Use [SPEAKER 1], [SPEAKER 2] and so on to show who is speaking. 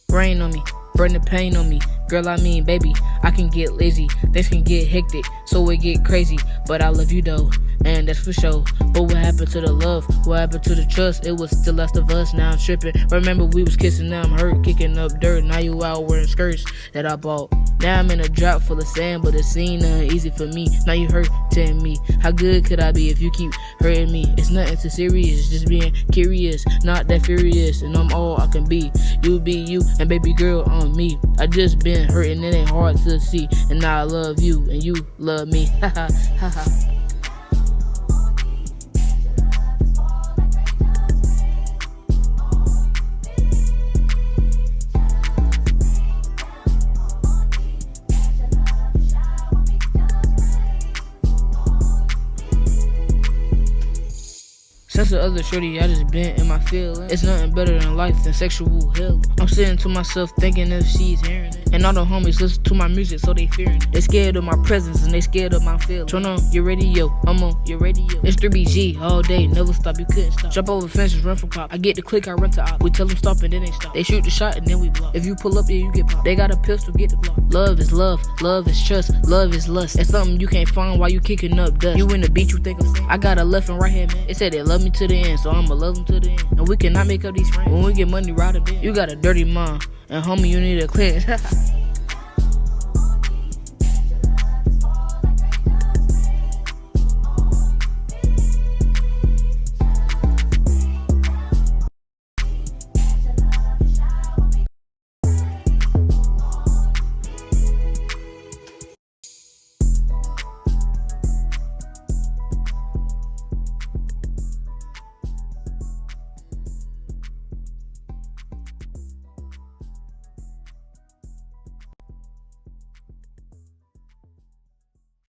[SPEAKER 1] Rain on me, burn the pain on me. Girl, I mean, baby, I can get lazy. Things can get hectic, so it get crazy. But I love you though, and that's for sure. But what happened to the love? What happened to the trust? It was the last of us, now I'm tripping. Remember we was kissing, now I'm hurt, kicking up dirt. Now you out wearing skirts that I bought. Now I'm in a drop full of sand, but it's ain't nothing easy for me. Now you hurting me. How good could I be if you keep hurting me? It's nothing too serious, just being curious, not that furious. And I'm all I can be. You be you, and baby girl on me. I just been hurting, it ain't hard to see. And now I love you, and you love me. Ha ha ha ha. Since the other shorty, I just been in my feelings. It's nothing better than life than sexual healing. I'm sitting to myself thinking if she's hearing it. And all the homies listen to my music, so they fearing it. They scared of my presence and they scared of my feelings. Turn on your radio, I'm on your radio. It's 3BG all day, never stop, you couldn't stop. Jump over fences, run from cops. I get the click, I run to op. We tell them stop and then they stop. They shoot the shot and then we block. If you pull up, yeah, you get popped. They got a pistol, get the Glock. Love is love, love is trust, love is lust. It's something you can't find while you kicking up dust. You in the beach, you think I'm saying? I got a left and right hand man. They said they love me to the end, so I'ma love them to the end. And we cannot make up these friends. When we get money, ride a bit. You got a dirty mom, and homie, you need a cleanse.